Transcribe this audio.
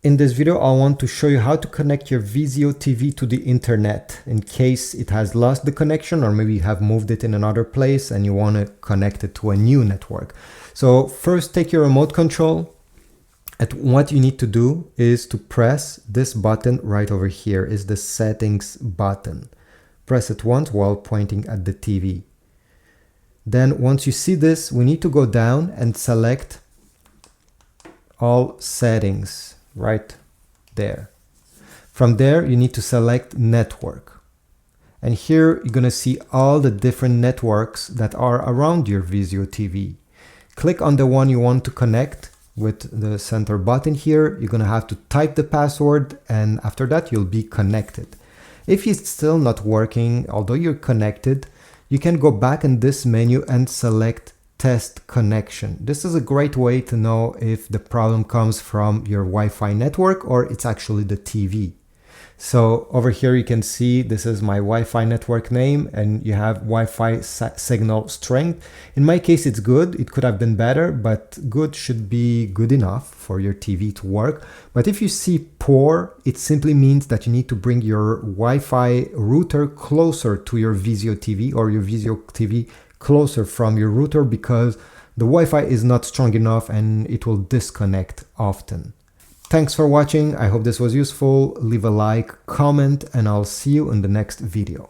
In this video, I want to show you how to connect your Vizio TV to the internet in case it has lost the connection, or maybe you have moved it in another place and you want to connect it to a new network. So first, take your remote control, and what you need to do is to press this button right over here, is the settings button. Press it once while pointing at the TV. Then once you see this, we need to go down and select all settings right there. From there, you need to select network. And here you're going to see all the different networks that are around your Vizio TV. Click on the one you want to connect with the center button here. You're going to have to type the password, and after that you'll be connected. If it's still not working, although you're connected, you can go back in this menu and select test connection. This is a great way to know if the problem comes from your Wi-Fi network or it's actually the TV. So over here you can see this is my Wi-Fi network name, and you have Wi-Fi signal strength. In my case it's good. It could have been better, but good should be good enough for your TV to work. But if you see poor, it simply means that you need to bring your Wi-Fi router closer to your Vizio TV, or your Vizio TV closer from your router, because the Wi-Fi is not strong enough and it will disconnect often. Thanks for watching. I hope this was useful. Leave a like, comment, and I'll see you in the next video.